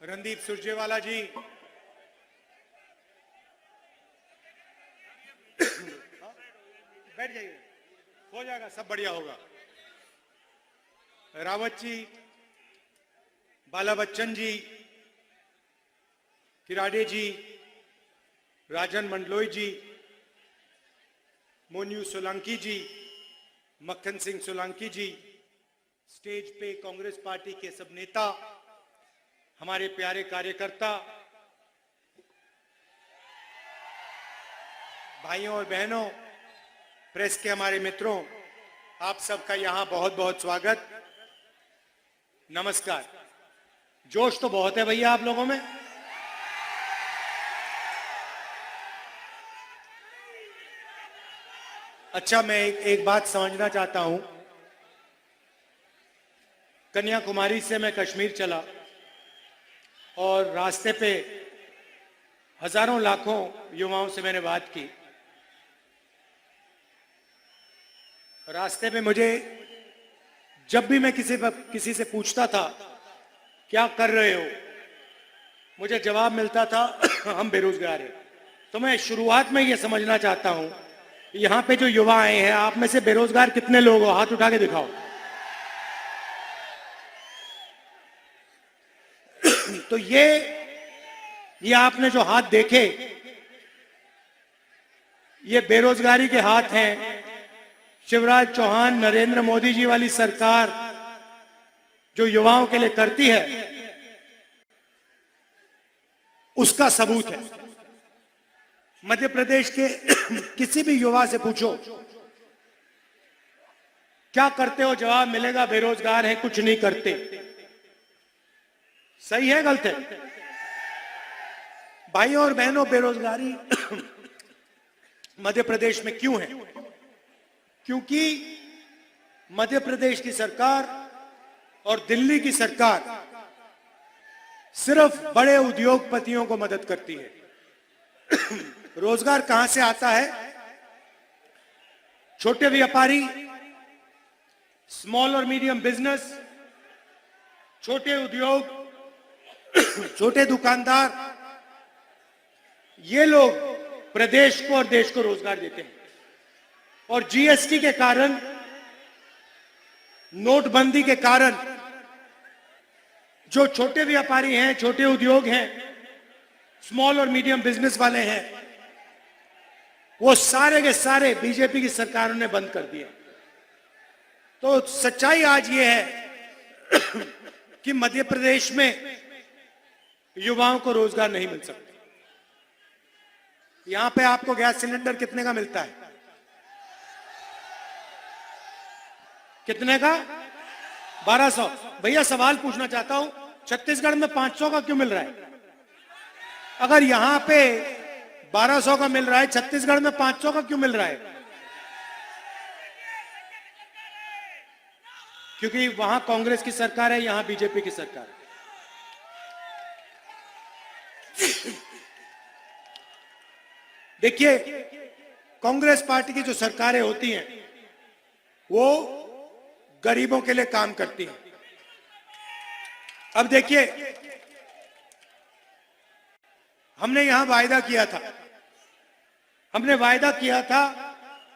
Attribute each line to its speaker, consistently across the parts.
Speaker 1: रणदीप सुरजेवाला जी, बैठ जाइए, हो जाएगा, सब बढ़िया होगा। रावत जी, बाला बच्चन जी, किराडे जी, राजन मंडलोई जी, मोन्यू सोलंकी जी, मक्खन सिंह सोलंकी जी, स्टेज पे कांग्रेस पार्टी के सब नेता, हमारे प्यारे कार्यकर्ता, भाइयों और बहनों, प्रेस के हमारे मित्रों, आप सबका यहां बहुत बहुत स्वागत, नमस्कार। जोश तो बहुत है भैया आप लोगों में। अच्छा, मैं एक बात समझना चाहता हूं। कन्याकुमारी से मैं कश्मीर चला और रास्ते पे हजारों लाखों युवाओं से मैंने बात की। रास्ते पे मुझे जब भी मैं किसी से पूछता था क्या कर रहे हो, मुझे जवाब मिलता था हम बेरोजगार हैं। तो मैं शुरुआत में ये समझना चाहता हूं, यहां पे जो युवा आए हैं, आप में से बेरोजगार कितने लोग हो? हाथ उठा के दिखाओ। तो ये आपने जो हाथ देखे, ये बेरोजगारी के हाथ हैं। शिवराज चौहान, नरेंद्र मोदी जी वाली सरकार जो युवाओं के लिए करती है, उसका सबूत है। मध्य प्रदेश के किसी भी युवा से पूछो क्या करते हो, जवाब मिलेगा बेरोजगार हैं, कुछ नहीं करते। सही है, गलत है? भाइयों और बहनों, बेरोजगारी मध्य प्रदेश में क्यों है? क्योंकि मध्य प्रदेश की सरकार और दिल्ली की सरकार सिर्फ बड़े उद्योगपतियों को मदद करती है। रोजगार कहां से आता है? छोटे व्यापारी, स्मॉल और मीडियम बिजनेस, छोटे उद्योग, छोटे दुकानदार, ये लोग प्रदेश को और देश को रोजगार देते हैं। और जीएसटी के कारण, नोटबंदी के कारण जो छोटे व्यापारी हैं, छोटे उद्योग हैं, स्मॉल और मीडियम बिजनेस वाले हैं, वो सारे के सारे बीजेपी की सरकारों ने बंद कर दिए। तो सच्चाई आज ये है कि मध्य प्रदेश में युवाओं को रोजगार नहीं मिल सकता। यहां पे आपको गैस सिलेंडर कितने का मिलता है? कितने का? 1200। भैया सवाल पूछना चाहता हूं, छत्तीसगढ़ में 500 का क्यों मिल रहा है? अगर यहां पे 1200 का मिल रहा है, छत्तीसगढ़ में 500 का क्यों मिल रहा है? क्योंकि वहां कांग्रेस की सरकार है, यहां बीजेपी की सरकार है। देखिए, कांग्रेस पार्टी की जो सरकारें होती हैं वो गरीबों के लिए काम करती हैं। अब देखिए, हमने यहां वायदा किया था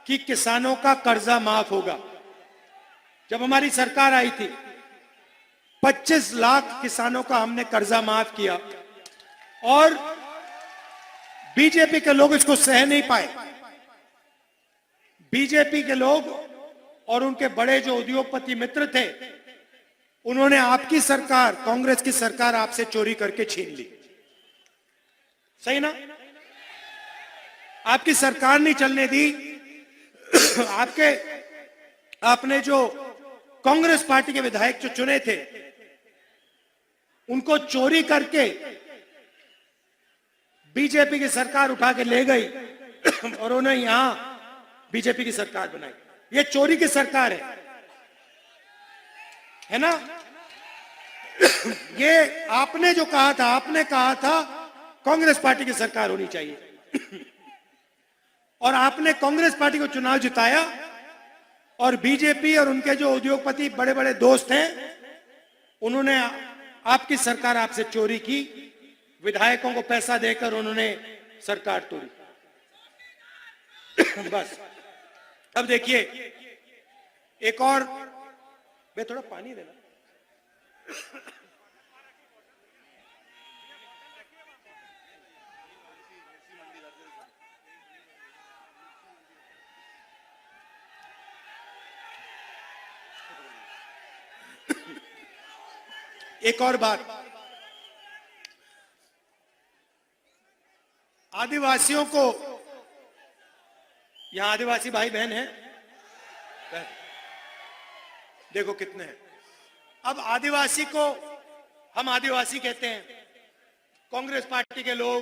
Speaker 1: कि किसानों का कर्जा माफ होगा। जब हमारी सरकार आई थी, 25 लाख किसानों का हमने कर्जा माफ किया और बीजेपी के लोग इसको सह नहीं पाए। बीजेपी के लोग और उनके बड़े जो उद्योगपति मित्र थे, उन्होंने आपकी सरकार, कांग्रेस की सरकार, आपसे चोरी करके छीन ली। सही ना? आपकी सरकार नहीं चलने दी। आपने जो कांग्रेस पार्टी के विधायक जो चुने थे, उनको चोरी करके बीजेपी की सरकार उठा के ले गई और उन्हें यहां बीजेपी की सरकार बनाई। ये चोरी की सरकार है ना? ये आपने जो कहा था, आपने कहा था कांग्रेस पार्टी की सरकार होनी चाहिए और आपने कांग्रेस पार्टी को चुनाव जिताया और बीजेपी और उनके जो उद्योगपति बड़े बड़े दोस्त हैं, उन्होंने आपकी सरकार आपसे चोरी की, विधायकों को पैसा देकर उन्होंने सरकार तोड़ी। बस अब देखिए एक और, मैं थोड़ा पानी देना। एक और बात, आदिवासियों को, यहां आदिवासी भाई बहन हैं, देखो कितने हैं। अब आदिवासी को हम आदिवासी कहते हैं, कांग्रेस पार्टी के लोग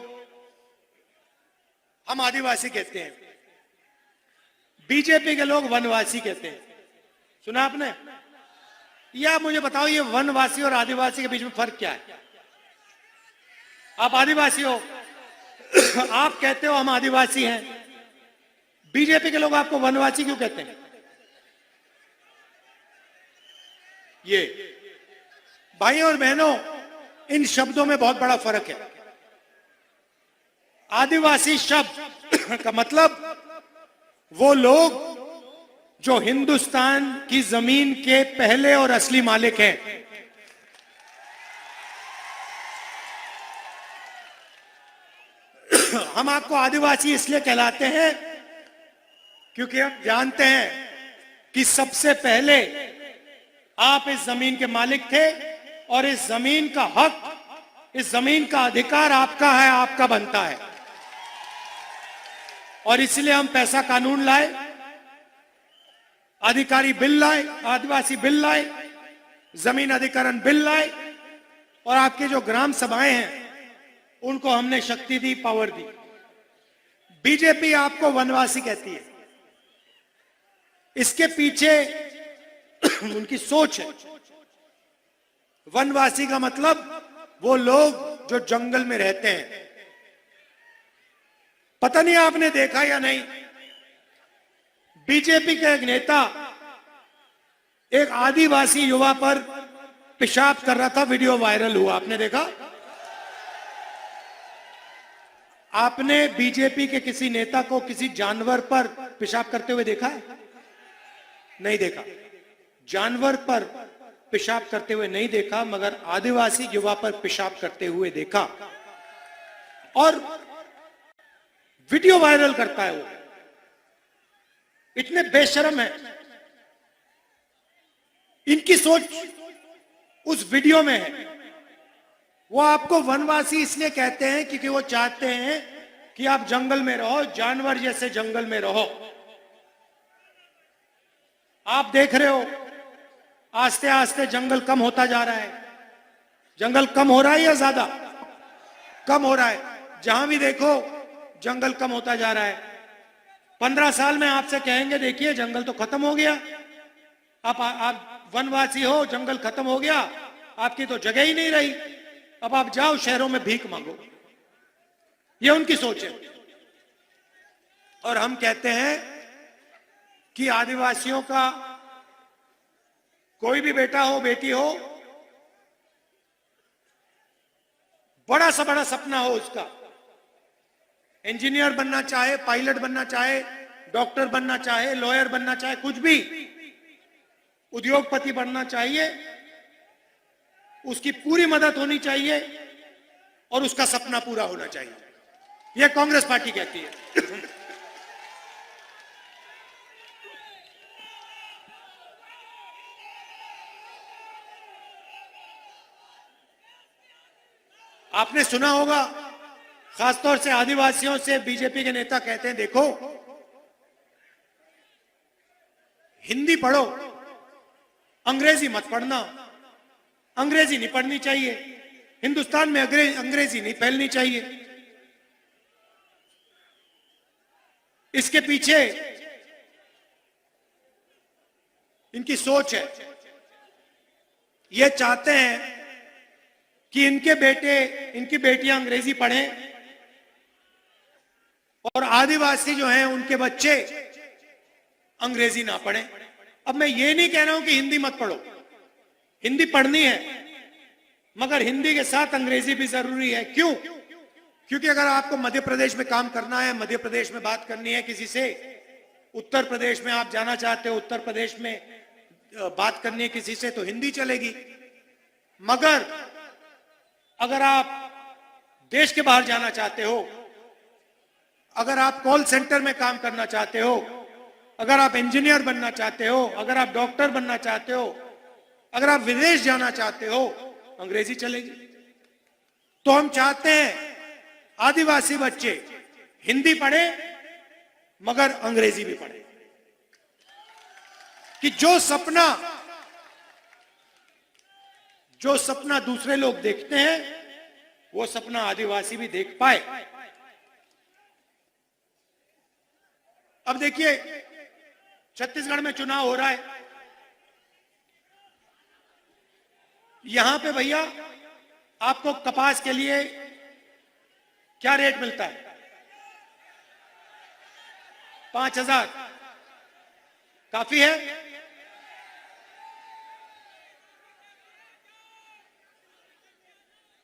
Speaker 1: हम आदिवासी कहते हैं, बीजेपी के लोग वनवासी कहते हैं। सुना आपने? या मुझे बताओ ये वनवासी और आदिवासी के बीच में फर्क क्या है? आप आदिवासी हो, आप कहते हो हम आदिवासी हैं, बीजेपी के लोग आपको वनवासी क्यों कहते हैं? ये भाइयों और बहनों, इन शब्दों में बहुत बड़ा फर्क है। आदिवासी शब्द का मतलब वो लोग जो हिंदुस्तान की जमीन के पहले और असली मालिक हैं। हम आपको आदिवासी इसलिए कहलाते हैं क्योंकि हम जानते हैं कि सबसे पहले आप इस जमीन के मालिक थे और इस जमीन का हक, इस जमीन का अधिकार आपका है, आपका बनता है। और इसलिए हम पैसा कानून लाए, अधिकारी बिल लाए, आदिवासी बिल लाए, जमीन अधिकरण बिल लाए, और आपके जो ग्राम सभाएं हैं उनको हमने शक्ति दी, पावर दी। बीजेपी आपको वनवासी कहती है, इसके पीछे उनकी सोच है। वनवासी का मतलब वो लोग जो जंगल में रहते हैं। पता नहीं आपने देखा या नहीं, बीजेपी के एक नेता एक आदिवासी युवा पर पेशाब कर रहा था, वीडियो वायरल हुआ, आपने देखा? आपने बीजेपी के किसी नेता को किसी जानवर पर पेशाब करते हुए देखा है? नहीं देखा। जानवर पर पेशाब करते हुए नहीं देखा, मगर आदिवासी युवा पर पेशाब करते हुए देखा, और वीडियो वायरल करता है वो। इतने बेशर्म है। इनकी सोच उस वीडियो में है। वो आपको वनवासी इसलिए कहते हैं क्योंकि वो चाहते हैं कि आप जंगल में रहो, जानवर जैसे जंगल में रहो। आप देख रहे हो आस्ते आस्ते जंगल कम होता जा रहा है। जंगल कम हो रहा है या ज्यादा? कम हो रहा है। जहां भी देखो जंगल कम होता जा रहा है। 15 साल में आपसे कहेंगे देखिए जंगल तो खत्म हो गया, आप वनवासी हो, जंगल खत्म हो गया, आपकी तो जगह ही नहीं रही, अब आप जाओ शहरों में भीख मांगो। ये उनकी सोच है। और हम कहते हैं कि आदिवासियों का कोई भी बेटा हो, बेटी हो, बड़ा सा बड़ा सपना हो उसका, इंजीनियर बनना चाहे, पायलट बनना चाहे, डॉक्टर बनना चाहे, लॉयर बनना चाहे, कुछ भी, उद्योगपति बनना चाहिए, उसकी पूरी मदद होनी चाहिए और उसका सपना पूरा होना चाहिए। यह कांग्रेस पार्टी कहती है। आपने सुना होगा, खासतौर से आदिवासियों से बीजेपी के नेता कहते हैं देखो हिंदी पढ़ो, अंग्रेजी मत पढ़ना, अंग्रेजी नहीं पढ़नी चाहिए, हिंदुस्तान में अंग्रेजी नहीं फैलनी चाहिए। इसके पीछे इनकी सोच है। ये चाहते हैं कि इनके बेटे, इनकी बेटियां अंग्रेजी पढ़ें और आदिवासी जो हैं उनके बच्चे अंग्रेजी ना पढ़ें। अब मैं ये नहीं कह रहा हूं कि हिंदी मत पढ़ो, हिंदी पढ़नी है, मगर हिंदी के साथ अंग्रेजी भी जरूरी है। क्यों? क्योंकि अगर आपको मध्य प्रदेश में काम करना है, मध्य प्रदेश में बात करनी है किसी से, उत्तर प्रदेश में आप जाना चाहते हो, उत्तर प्रदेश में बात करनी है किसी से, तो हिंदी चलेगी। मगर अगर आप देश के बाहर जाना चाहते हो, अगर आप कॉल सेंटर में काम करना चाहते हो, अगर आप इंजीनियर बनना चाहते हो, अगर आप डॉक्टर बनना चाहते हो, अगर आप विदेश जाना चाहते हो, अंग्रेजी चलेगी। तो हम चाहते हैं आदिवासी बच्चे हिंदी पढ़े मगर अंग्रेजी भी पढ़े, कि जो सपना दूसरे लोग देखते हैं वो सपना आदिवासी भी देख पाए। अब देखिए, छत्तीसगढ़ में चुनाव हो रहा है। यहां पे भैया आपको कपास के लिए क्या रेट मिलता है? 5,000 काफी है?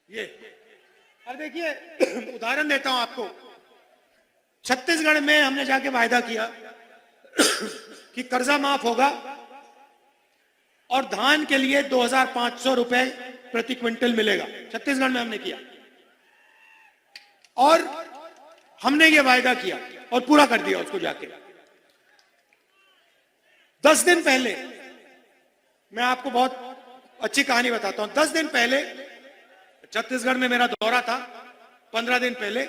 Speaker 1: ये अब देखिए, उदाहरण देता हूं आपको। छत्तीसगढ़ में हमने जाके वायदा किया कि कर्जा माफ होगा और धान के लिए 2,500 रुपए प्रति क्विंटल मिलेगा। छत्तीसगढ़ में हमने किया और हमने ये वायदा किया और पूरा कर दिया उसको जाके। 10 दिन पहले, मैं आपको बहुत अच्छी कहानी बताता हूं। 10 दिन पहले छत्तीसगढ़ में मेरा दौरा था। 15 दिन पहले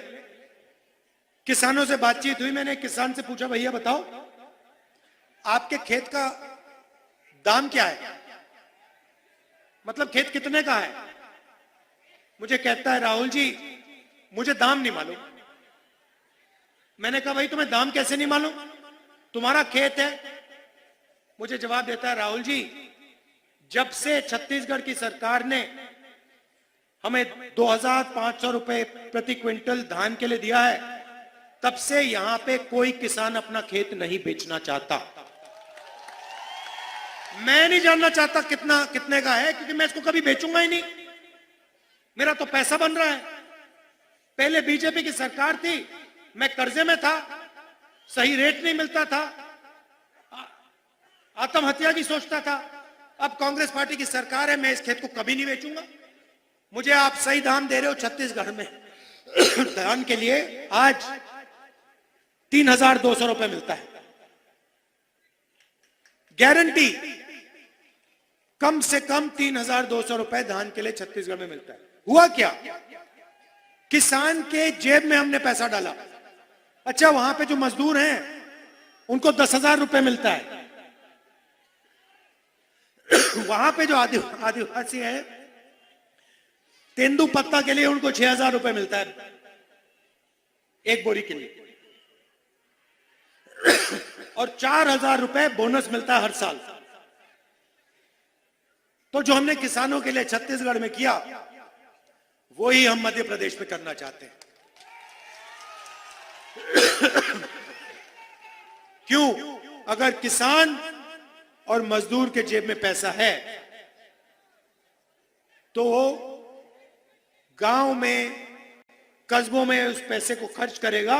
Speaker 1: किसानों से बातचीत हुई। मैंने एक किसान से पूछा, भैया बताओ आपके खेत का दाम क्या है, मतलब खेत कितने का है? मुझे कहता है, राहुल जी मुझे दाम नहीं मालूम। मैंने कहा, भाई तुम्हें दाम कैसे नहीं मालूम, तुम्हारा खेत है? मुझे जवाब देता है, राहुल जी जब से छत्तीसगढ़ की सरकार ने हमें 2,500 रुपए प्रति क्विंटल धान के लिए दिया है, तब से यहां पे कोई किसान अपना खेत नहीं बेचना चाहता। मैं नहीं जानना चाहता कितने का है, क्योंकि मैं इसको कभी बेचूंगा ही नहीं। मेरा तो पैसा बन रहा है। पहले बीजेपी की सरकार थी, मैं कर्जे में था, सही रेट नहीं मिलता था, आत्महत्या की सोचता था। अब कांग्रेस पार्टी की सरकार है, मैं इस खेत को कभी नहीं बेचूंगा। मुझे आप सही दाम दे रहे हो। छत्तीसगढ़ में धान के लिए आज 3,200 रुपए मिलता है, गारंटी। कम से कम 3,200 रुपए धान के लिए छत्तीसगढ़ में मिलता है। हुआ क्या? किसान के जेब में हमने पैसा डाला। अच्छा, वहां पे जो मजदूर हैं उनको 10,000 रुपए मिलता है। वहां पे जो आदिवासी हैं, तेंदू पत्ता के लिए उनको 6,000 रुपए मिलता है एक बोरी के लिए, और 4,000 रुपए बोनस मिलता है हर साल। तो जो हमने किसानों के लिए छत्तीसगढ़ में किया, वही हम मध्य प्रदेश में करना चाहते हैं। क्यों? अगर किसान और मजदूर के जेब में पैसा है तो वो गांव में, कस्बों में उस पैसे को खर्च करेगा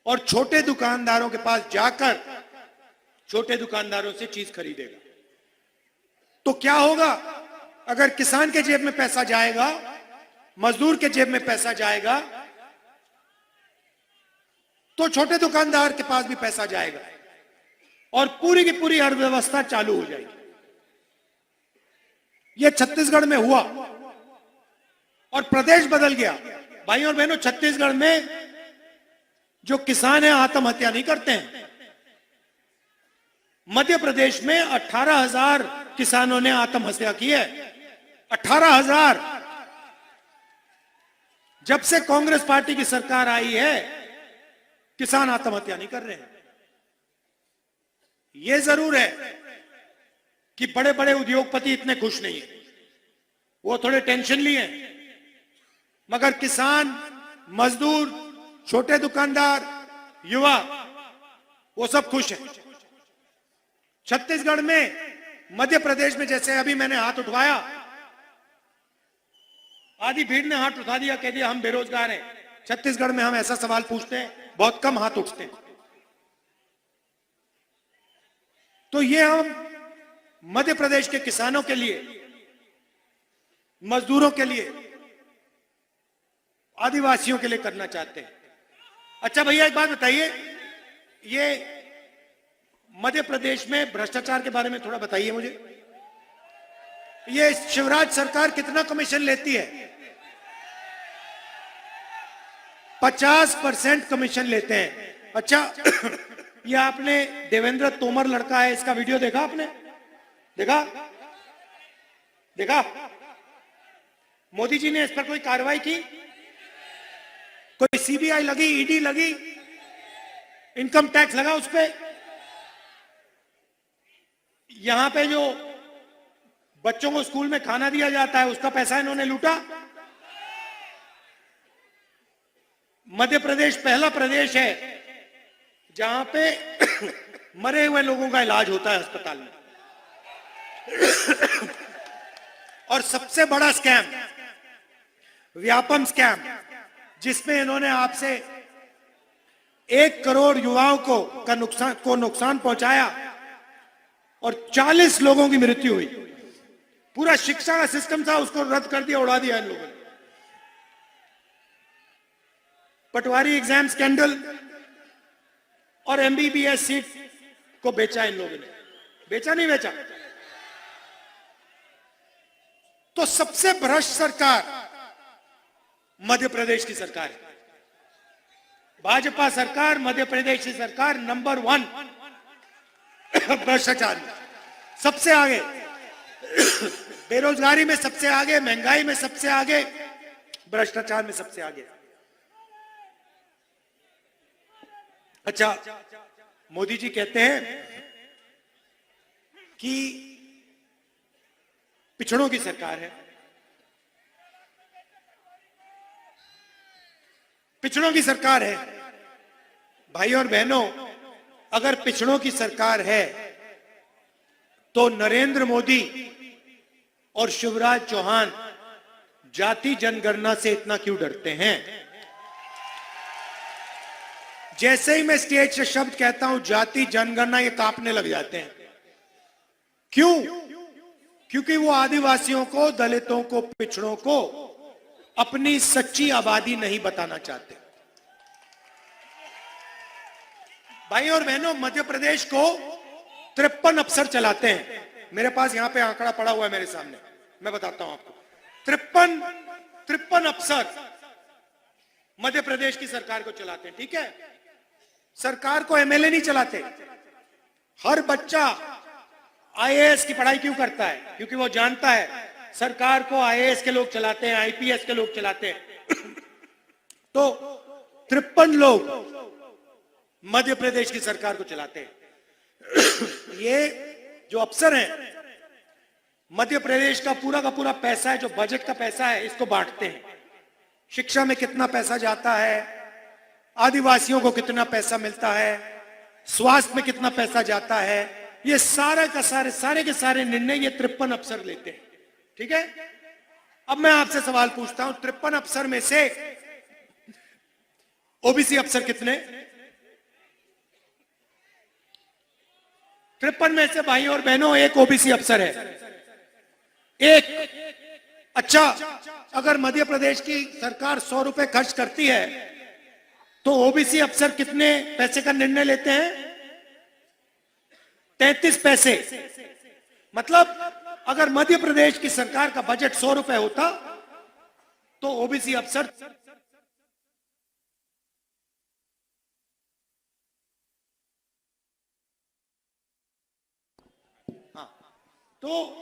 Speaker 1: और छोटे दुकानदारों के पास जाकर छोटे दुकानदारों से चीज खरीदेगा। तो क्या होगा? अगर किसान के जेब में पैसा जाएगा, मजदूर के जेब में पैसा जाएगा, तो छोटे दुकानदार के पास भी पैसा जाएगा और पूरी की पूरी अर्थव्यवस्था चालू हो जाएगी। यह छत्तीसगढ़ में हुआ और प्रदेश बदल गया। भाई और बहनों, छत्तीसगढ़ में जो किसान है आत्महत्या नहीं करते हैं। मध्य प्रदेश में 18,000 किसानों ने आत्महत्या की है। 18,000। जब से कांग्रेस पार्टी की सरकार आई है, किसान आत्महत्या नहीं कर रहे हैं। यह जरूर है कि बड़े बड़े उद्योगपति इतने खुश नहीं है, वो थोड़े टेंशन लिए हैं, मगर किसान, मजदूर, छोटे दुकानदार, युवा, वो सब खुश हैं। छत्तीसगढ़ में, मध्य प्रदेश में, जैसे अभी मैंने हाथ उठवाया, आधी भीड़ ने हाथ उठा दिया, कह दिया हम बेरोजगार हैं। छत्तीसगढ़ में हम ऐसा सवाल पूछते हैं, बहुत कम हाथ उठते हैं। तो ये हम मध्य प्रदेश के किसानों के लिए, मजदूरों के लिए, आदिवासियों के लिए करना चाहते हैं। अच्छा भैया, एक बात बताइए, ये मध्य प्रदेश में भ्रष्टाचार के बारे में थोड़ा बताइए मुझे। ये शिवराज सरकार कितना कमीशन लेती है? 50% कमीशन लेते हैं। अच्छा, ये आपने देवेंद्र तोमर लड़का है, इसका वीडियो देखा आपने? देखा? मोदी जी ने इस पर कोई कार्रवाई की? कोई सीबीआई लगी, ईडी लगी, इनकम टैक्स लगा उस पर? यहां पे जो बच्चों को स्कूल में खाना दिया जाता है, उसका पैसा इन्होंने लूटा? मध्य प्रदेश पहला प्रदेश है जहां पे मरे हुए लोगों का इलाज होता है अस्पताल में। और सबसे बड़ा स्कैम, व्यापम स्कैम, जिसमें इन्होंने आपसे 1 करोड़ युवाओं को नुकसान पहुंचाया और 40 लोगों की मृत्यु हुई। पूरा शिक्षा का सिस्टम था, उसको रद्द कर दिया, उड़ा दिया इन लोगों ने। पटवारी एग्जाम स्कैंडल और एमबीबीएस सीट को बेचा इन लोगों ने। बेचा नहीं बेचा? तो सबसे भ्रष्ट सरकार मध्य प्रदेश की सरकार है। भाजपा सरकार मध्य प्रदेश की सरकार नंबर 1 भ्रष्टाचार में सबसे आगे, बेरोजगारी में सबसे आगे, महंगाई में सबसे आगे, भ्रष्टाचार में सबसे आगे। अच्छा, मोदी जी कहते हैं कि पिछड़ों की सरकार है। पिछड़ों की सरकार है। भाई और बहनों, अगर पिछड़ों की सरकार है तो नरेंद्र मोदी और शिवराज चौहान जाति जनगणना से इतना क्यों डरते हैं? जैसे ही मैं स्टेज से शब्द कहता हूं जाति जनगणना, ये कांपने लग जाते हैं। क्यों? क्योंकि वो आदिवासियों को, दलितों को, पिछड़ों को अपनी सच्ची आबादी नहीं बताना चाहते। भाई और बहनों, मध्य प्रदेश को 53 अफसर चलाते हैं। मेरे पास यहां पे आंकड़ा पड़ा हुआ है मेरे सामने, मैं बताता हूं आपको। 53 अफसर मध्य प्रदेश की सरकार को चलाते हैं। ठीक है, सरकार को एमएलए नहीं चलाते। हर बच्चा आईएएस की पढ़ाई क्यों करता है? क्योंकि वो जानता है सरकार को आईएएस के लोग चलाते हैं, आईपीएस के लोग चलाते हैं। तो 53 लोग मध्य प्रदेश की सरकार को चलाते हैं। ये जो अफसर हैं, मध्य प्रदेश का पूरा पैसा है, जो बजट का पैसा है, इसको बांटते हैं। शिक्षा में कितना पैसा जाता है, आदिवासियों को कितना पैसा मिलता है, स्वास्थ्य में कितना पैसा जाता है, ये सारे के सारे निर्णय ये 53 अफसर लेते हैं। ठीक है, अब मैं आपसे सवाल पूछता हूं, 53 अफसर में से ओबीसी अफसर कितने? 53 में से भाई और बहनों एक ओबीसी अफसर है, एक। अच्छा, अगर मध्य प्रदेश की सरकार 100 रुपए खर्च करती है तो ओबीसी अफसर कितने पैसे का निर्णय लेते हैं? 33 पैसे। मतलब अगर मध्य प्रदेश की सरकार का बजट 100 रुपए होता तो ओबीसी अफसर तो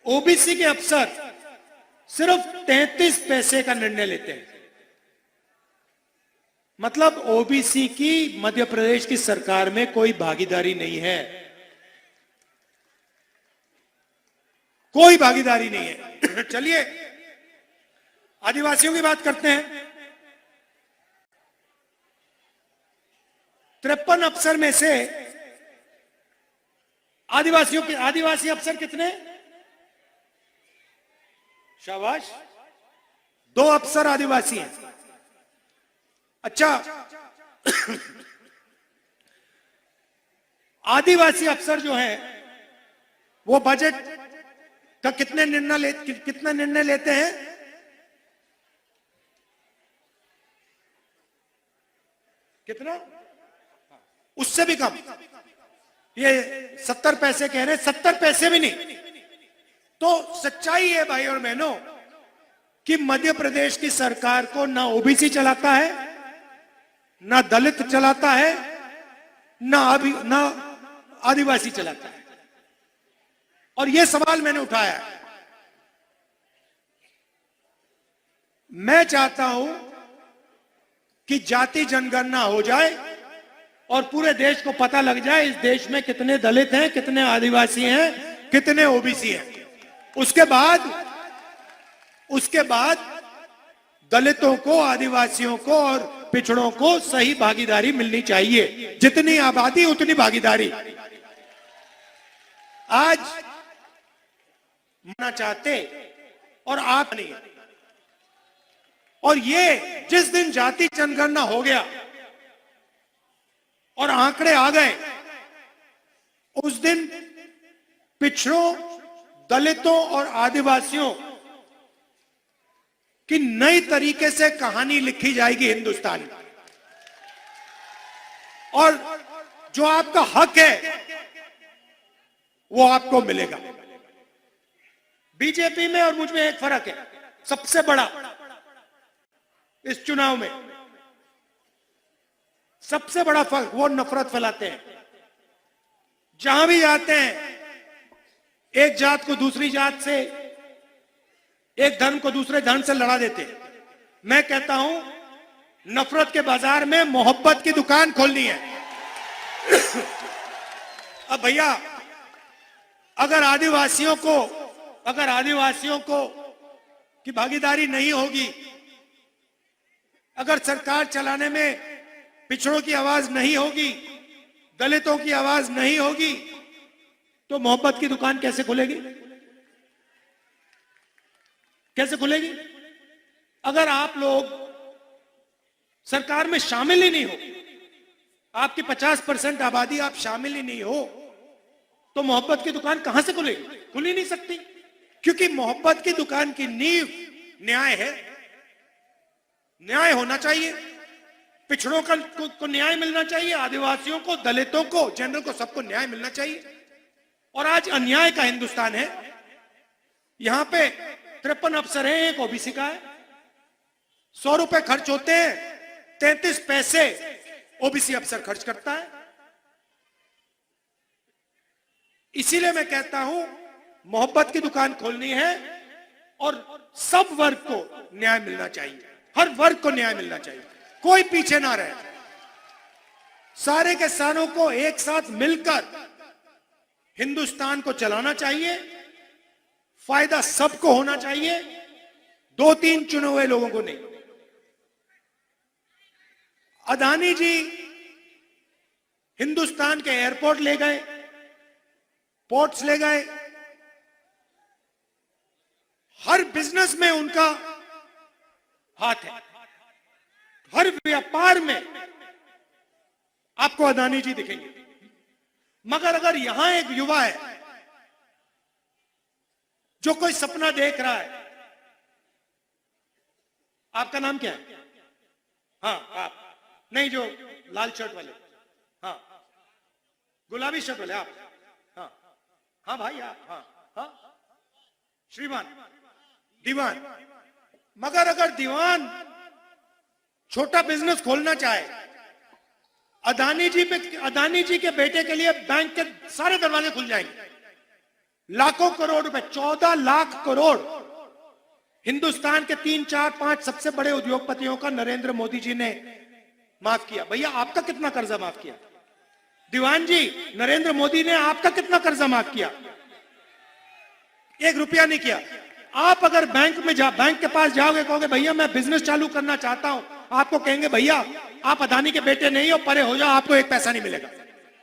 Speaker 1: ओबीसी के अफसर सिर्फ 33 पैसे का निर्णय लेते हैं। मतलब ओबीसी की मध्य प्रदेश की सरकार में कोई भागीदारी नहीं है, कोई भागीदारी नहीं है। चलिए आदिवासियों की बात करते हैं। 53 अफसर में से आदिवासी अफसर कितने? शाबाश, 2 अफसर आदिवासी हैं। अच्छा, आदिवासी अफसर जो हैं वो बजट का कितने निर्णय लेते हैं? कितना? उससे भी कम। ये 70 पैसे कह रहे हैं, 70 पैसे भी नहीं। तो सच्चाई है भाई और बहनों कि मध्य प्रदेश की सरकार को ना ओबीसी चलाता है, ना दलित चलाता है, ना आदिवासी चलाता है। और यह सवाल मैंने उठाया है। मैं चाहता हूं कि जाति जनगणना हो जाए और पूरे देश को पता लग जाए इस देश में कितने दलित हैं, कितने आदिवासी हैं, कितने ओबीसी हैं। उसके बाद दलितों को, आदिवासियों को और पिछड़ों को सही भागीदारी मिलनी चाहिए। जितनी आबादी उतनी भागीदारी। आज मानना चाहते और आप नहीं। और ये जिस दिन जाति जनगणना हो गया और आंकड़े आ गए, उस दिन पिछड़ों, दलितों और आदिवासियों की नई तरीके से कहानी लिखी जाएगी हिंदुस्तान में। और जो आपका हक है वो आपको मिलेगा। बीजेपी में और मुझ में एक फर्क है, सबसे बड़ा इस चुनाव में सबसे बड़ा फर्क, वो नफरत फैलाते हैं। जहां भी जाते हैं एक जात को दूसरी जात से, एक धर्म को दूसरे धर्म से लड़ा देते हैं। मैं कहता हूं नफरत के बाजार में मोहब्बत की दुकान खोलनी है। अब भैया, अगर आदिवासियों को की भागीदारी नहीं होगी, अगर सरकार चलाने में पिछड़ों की आवाज नहीं होगी, दलितों की आवाज नहीं होगी, तो मोहब्बत की दुकान कैसे खुलेगी? कैसे खुलेगी? अगर आप लोग सरकार में शामिल ही नहीं हो, आपकी 50% आबादी आप शामिल ही नहीं हो, तो मोहब्बत की दुकान कहां से खुलेगी? खुल ही नहीं सकती। क्योंकि मोहब्बत की दुकान की नींव न्याय है। न्याय होना चाहिए, पिछड़ों को न्याय मिलना चाहिए, आदिवासियों को, दलितों को, जनरल को, सबको न्याय मिलना चाहिए। और आज अन्याय का हिंदुस्तान है। यहां पे 53 अफसर हैं, एक ओबीसी का है। 100 रुपए खर्च होते हैं, 33 पैसे ओबीसी अफसर खर्च करता है। इसीलिए मैं कहता हूं मोहब्बत की दुकान खोलनी है और सब वर्ग को न्याय मिलना चाहिए। हर वर्ग को न्याय मिलना चाहिए, कोई पीछे ना रहे। सारे के सारों को एक साथ मिलकर हिंदुस्तान को चलाना चाहिए। फायदा सबको होना चाहिए, 2-3 चुने हुए लोगों को नहीं। अदानी जी हिंदुस्तान के एयरपोर्ट ले गए, पोर्ट्स ले गए, हर बिजनेस में उनका हाथ है। हर व्यापार में आपको अदानी जी दिखेंगे। मगर अगर यहां एक युवा है जो कोई सपना देख रहा है, आपका नाम क्या है? हाँ, आप नहीं, जो लाल शर्ट वाले, हाँ, गुलाबी शर्ट वाले आप, हाँ हाँ भाई आप, हाँ हाँ, श्रीमान, दीवान। मगर अगर दीवान छोटा बिजनेस खोलना चाहे, अदानी जी के बेटे के लिए बैंक के सारे दरवाजे खुल जाएंगे। लाखों करोड़ रुपए, 14 लाख करोड़ हिंदुस्तान के 3, 4, 5 सबसे बड़े उद्योगपतियों का नरेंद्र मोदी जी ने माफ किया। भैया, आपका कितना कर्जा माफ किया? दीवान जी, नरेंद्र मोदी ने आपका कितना कर्जा माफ किया? 1 रुपया नहीं किया। आप अगर बैंक के पास जाओगे, कहोगे भैया मैं बिजनेस चालू करना चाहता हूं, आपको कहेंगे भैया आप अदानी के बेटे नहीं हो, परे हो जाओ, आपको 1 पैसा नहीं मिलेगा।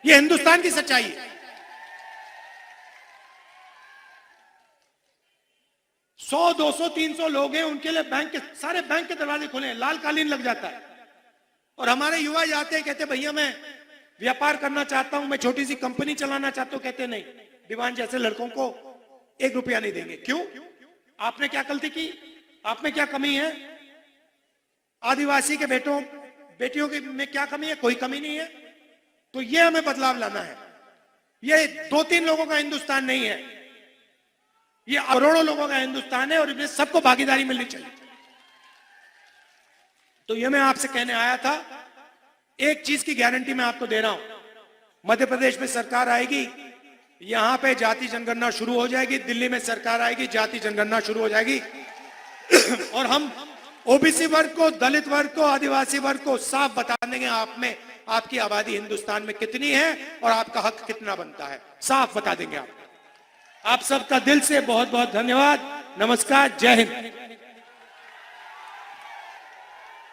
Speaker 1: यह हिंदुस्तान की सच्चाई है। 100, 200, 300 लोग हैं, उनके लिए सारे बैंक के दरवाजे खुले हैं, लाल कालीन लग जाता है। और हमारे युवा जाते हैं, कहते भैया मैं व्यापार करना चाहता हूं, मैं छोटी सी कंपनी चलाना चाहता हूं। कहते नहीं, दीवान जैसे लड़कों को 1 रुपया नहीं देंगे। क्यों? आपने क्या गलती की? आप में क्या कमी है? आदिवासी के बेटियों में क्या कमी है? कोई कमी नहीं है। तो ये हमें बदलाव लाना है। ये 2-3 लोगों का हिंदुस्तान नहीं है, ये करोड़ों लोगों का हिंदुस्तान है और इसमें सबको भागीदारी मिलनी चाहिए। तो ये मैं आपसे कहने आया था। एक चीज की गारंटी मैं आपको दे रहा हूं, मध्य प्रदेश में सरकार आएगी, यहां पे जाति जनगणना शुरू हो जाएगी। दिल्ली में सरकार आएगी, जाति जनगणना शुरू हो जाएगी। और हम ओबीसी वर्ग को, दलित वर्ग को, आदिवासी वर्ग को साफ बता देंगे आप में आपकी आबादी हिंदुस्तान में कितनी है और आपका हक कितना बनता है, साफ बता देंगे आप सबका दिल से बहुत बहुत धन्यवाद। नमस्कार, जय हिंद।